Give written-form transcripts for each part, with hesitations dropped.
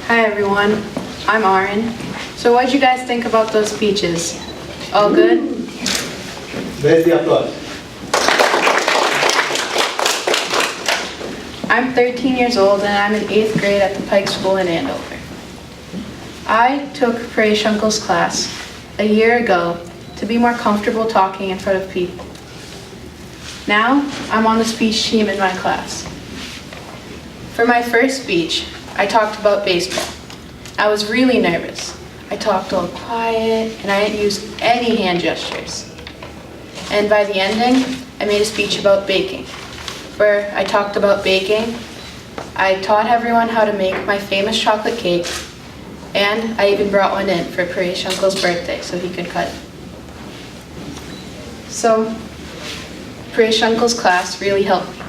Hi everyone, I'm Arin. So what did you guys think about those speeches? All good? Where's the applause? I'm 13 years old and I'm in 8th grade at the Pike School in Andover. I took Praise Uncle's class a year ago to be more comfortable talking in front of people. Now, I'm on the speech team in my class. For my first speech, I talked about baseball. I was really nervous. I talked all quiet and I didn't use any hand gestures. And by the ending, I made a speech about baking, where I talked about baking. I taught everyone how to make my famous chocolate cake, and I even brought one in for Praise Uncle's birthday so he could cut it. So, Praise Uncle's class really helped me,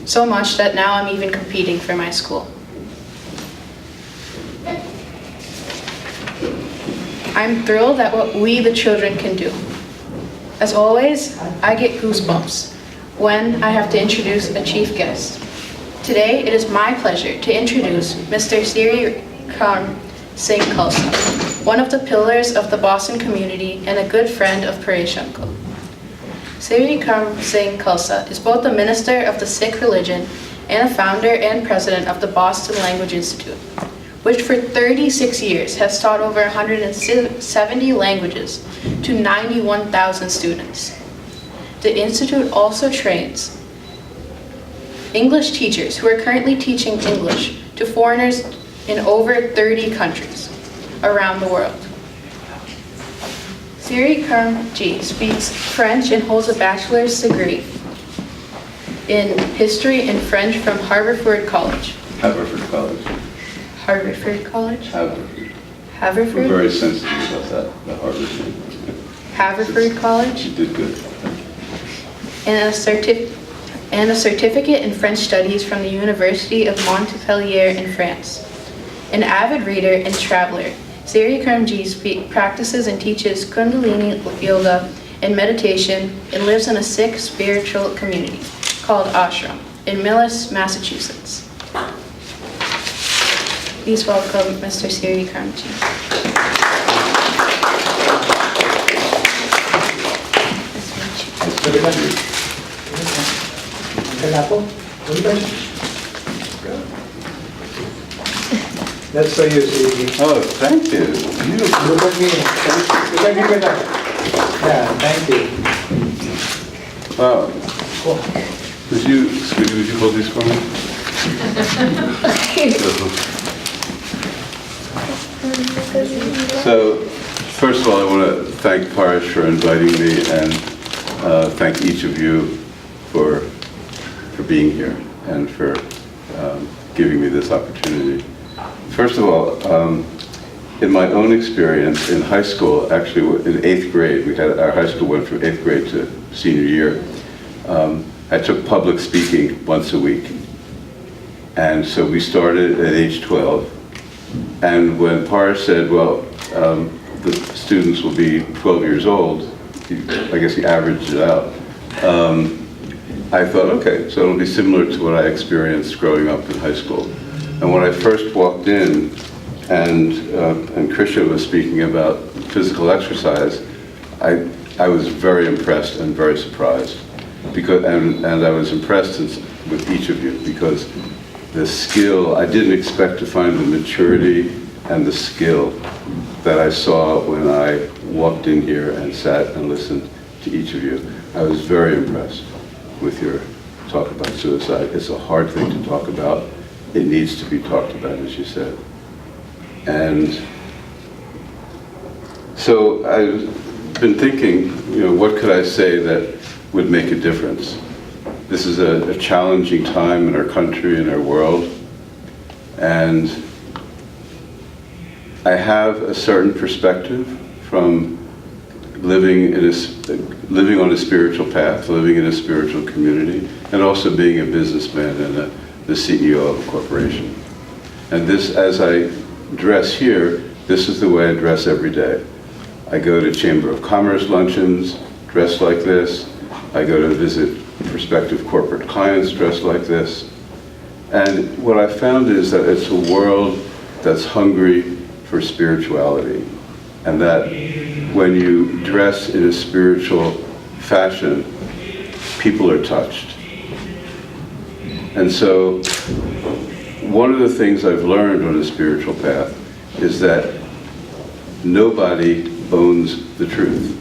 so much that now I'm even competing for my school. I'm thrilled at what we, the children, can do. As always, I get goosebumps when I have to introduce a chief guest. Today, it is my pleasure to introduce Mr. Siri Singh Khalsa, one of the pillars of the Boston community and a good friend of Praise Uncle. Siri Singh Khalsa is both a minister of the Sikh religion and a founder and president of the Boston Language Institute, which for 36 years has taught over 170 languages to 91,000 students. The Institute also trains English teachers who are currently teaching English to foreigners in over 30 countries around the world. Siri Karmji speaks French and holds a bachelor's degree in history and French from Haverford College. Haverford College. Haverford College? Haverford. Haverford? We're very sensitive about that, the Harvard name. Haverford College? You did good. And a certificate in French studies from the University of Montpellier in France. An avid reader and traveler, Siri Karmji practices and teaches Kundalini yoga and meditation and lives in a Sikh spiritual community called Ashram in Millis, Massachusetts. Please welcome Mr. Siri Karmji. That's for you, Siri. Oh, thank you. Beautiful. Look at me. Look at me better. Yeah, thank you. Wow. Cool. Sweetie, would you hold these for me? So, first of all, I want to thank Parish for inviting me and thank each of you for being here and for giving me this opportunity. First of all, in my own experience in high school, actually in 8th grade, our high school went from 8th grade to senior year. I took public speaking once a week. And so we started at age 12. And when Parish said, well, the students will be 12 years old, I guess he averaged it out. I thought, okay, so it'll be similar to what I experienced growing up in high school. And when I first walked in, and Krisha was speaking about physical exercise, I was very impressed and very surprised. And I was impressed with each of you because the skill, I didn't expect to find the maturity and the skill that I saw when I walked in here and sat and listened to each of you. I was very impressed with your talk about suicide. It's a hard thing to talk about. It needs to be talked about, as you said. And so I've been thinking, what could I say that would make a difference? This is a challenging time in our country and our world. And I have a certain perspective from living on a spiritual path, living in a spiritual community, and also being a businessman and the CEO of a corporation. And this, as I dress here, this is the way I dress every day. I go to Chamber of Commerce luncheons dressed like this. I go to visit prospective corporate clients dressed like this. And what I found is that it's a world that's hungry for spirituality, and that when you dress in a spiritual fashion, people are touched. And so, one of the things I've learned on a spiritual path is that nobody owns the truth.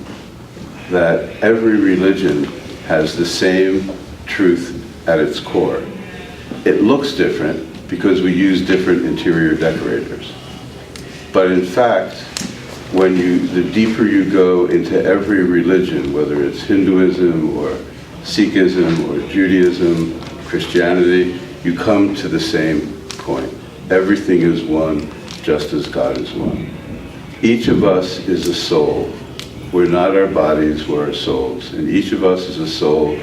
That every religion has the same truth at its core. It looks different because we use different interior decorators. But in fact, the deeper you go into every religion, whether it's Hinduism or Sikhism or Judaism, Christianity, you come to the same point. Everything is one, just as God is one. Each of us is a soul. We're not our bodies, we're our souls. And each of us is a soul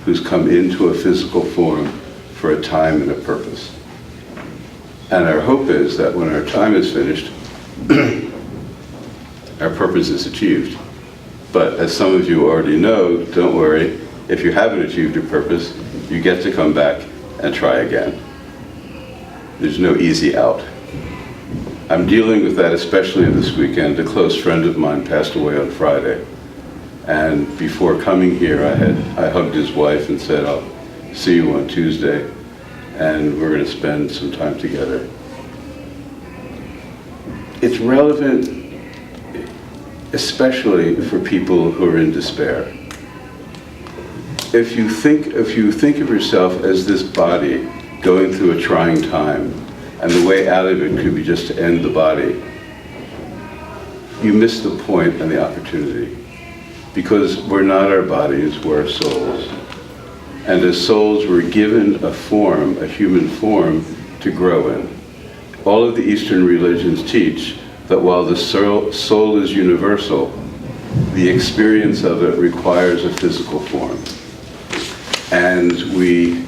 who's come into a physical form for a time and a purpose. And our hope is that when our time is finished, our purpose is achieved. But as some of you already know, don't worry, if you haven't achieved your purpose, you get to come back and try again. There's no easy out. I'm dealing with that especially this weekend. A close friend of mine passed away on Friday. And before coming here, I hugged his wife and said, I'll see you on Tuesday, and we're going to spend some time together. It's relevant, especially for people who are in despair. If you think of yourself as this body going through a trying time, and the way out of it could be just to end the body, you miss the point and the opportunity. Because we're not our bodies, we're our souls. And as souls, we're given a form, a human form, to grow in. All of the Eastern religions teach that while the soul is universal, the experience of it requires a physical form. And we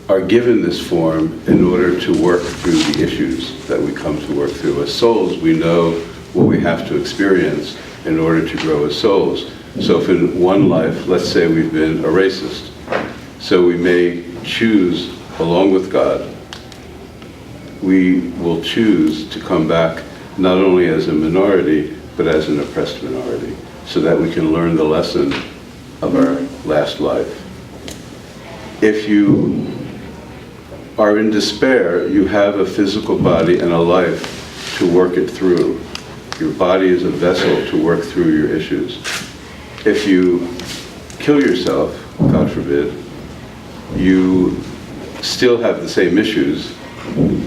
are given this form in order to work through the issues that we come to work through. As souls, we know what we have to experience in order to grow as souls. So if in one life, let's say we've been a racist, so we may choose, along with God, we will choose to come back not only as a minority, but as an oppressed minority, so that we can learn the lesson of our last life. If you are in despair, you have a physical body and a life to work it through. Your body is a vessel to work through your issues. If you kill yourself, God forbid, you still have the same issues,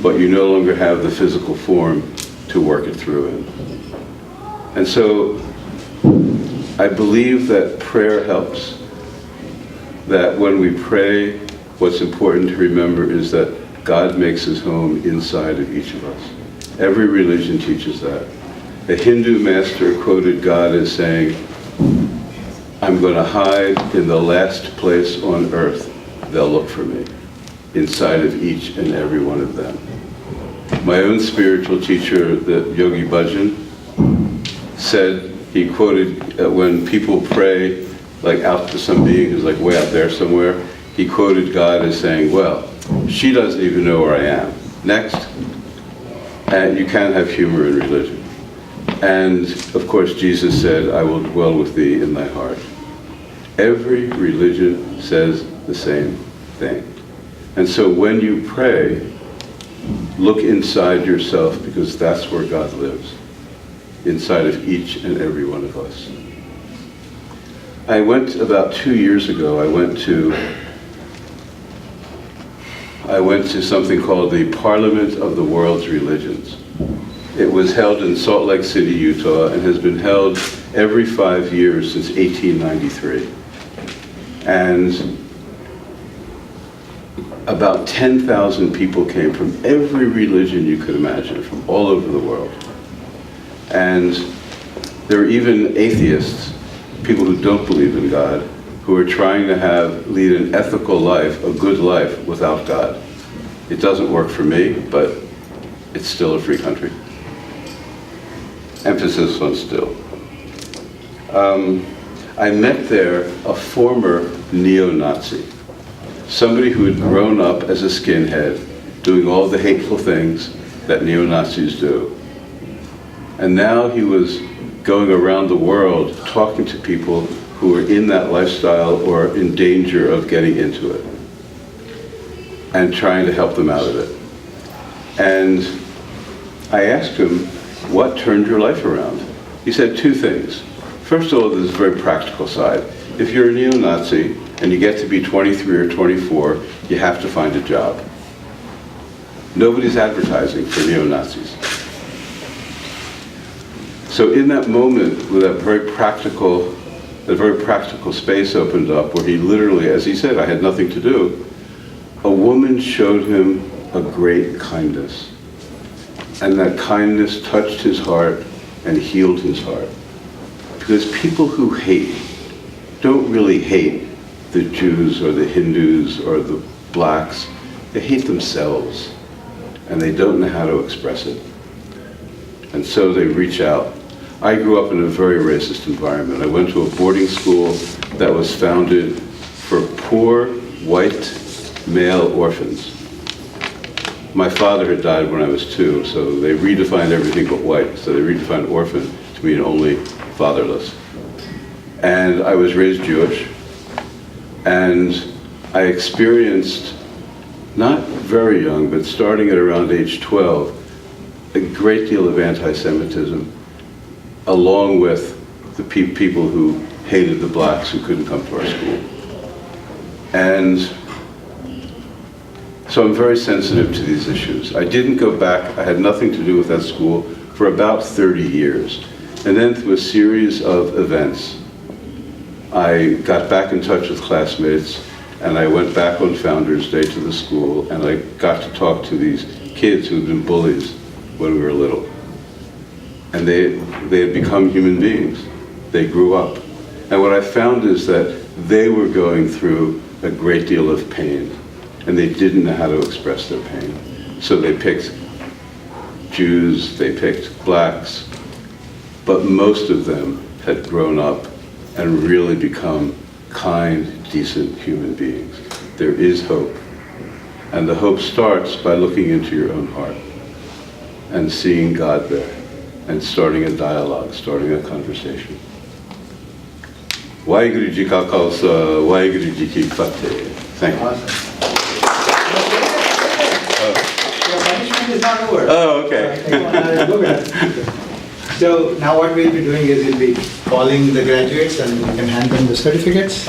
but you no longer have the physical form to work it through in. And so I believe that prayer helps, that when we pray, what's important to remember is that God makes his home inside of each of us. Every religion teaches that. A Hindu master quoted God as saying, I'm going to hide in the last place on earth they'll look for me, inside of each and every one of them. My own spiritual teacher, the Yogi Bhajan, said, he quoted, when people pray like out to some being who's like way out there somewhere, he quoted God as saying, well, she doesn't even know where I am. Next. And you can't have humor in religion. And of course Jesus said, I will dwell with thee in thy heart. Every religion says the same thing. And so when you pray, look inside yourself, because that's where God lives, inside of each and every one of us. About 2 years ago, I went to something called the Parliament of the World's Religions. It was held in Salt Lake City, Utah, and has been held every 5 years since 1893. And about 10,000 people came from every religion you could imagine, from all over the world. And there are even atheists, people who don't believe in God, who are trying to lead an ethical life, a good life, without God. It doesn't work for me, but it's still a free country. Emphasis on still. I met there a former neo-Nazi, somebody who had grown up as a skinhead doing all the hateful things that neo-Nazis do. And now he was going around the world talking to people who were in that lifestyle or in danger of getting into it, and trying to help them out of it. And I asked him, what turned your life around? He said two things. First of all, there's a very practical side. If you're a neo-Nazi and you get to be 23 or 24, you have to find a job. Nobody's advertising for neo-Nazis. So in that moment, with that very practical space opened up, where he literally, as he said, I had nothing to do, a woman showed him a great kindness. And that kindness touched his heart and healed his heart. Because people who hate don't really hate the Jews or the Hindus or the blacks. They hate themselves, and they don't know how to express it. And so they reach out. I grew up in a very racist environment. I went to a boarding school that was founded for poor, white, male orphans. My father had died when I was 2, so they redefined everything but white. So they redefined orphan to mean only fatherless. And I was raised Jewish, and I experienced, not very young, but starting at around age 12, a great deal of anti-Semitism, along with the people who hated the blacks who couldn't come to our school. And so I'm very sensitive to these issues. I didn't go back, I had nothing to do with that school for about 30 years. And then through a series of events, I got back in touch with classmates, and I went back on Founders Day to the school, and I got to talk to these kids who had been bullies when we were little. And they had become human beings. They grew up. And what I found is that they were going through a great deal of pain, and they didn't know how to express their pain. So they picked Jews, they picked blacks, but most of them had grown up and really become kind, decent human beings. There is hope. And the hope starts by looking into your own heart and seeing God there and starting a dialogue, starting a conversation. Waheguru Ji Ka Khalsa, Waheguru Ji Ki Fateh. Thank you. Awesome. Your punishment is not over. Oh, okay. Go back. So now what we'll be doing is we'll be calling the graduates and we can hand them the certificates.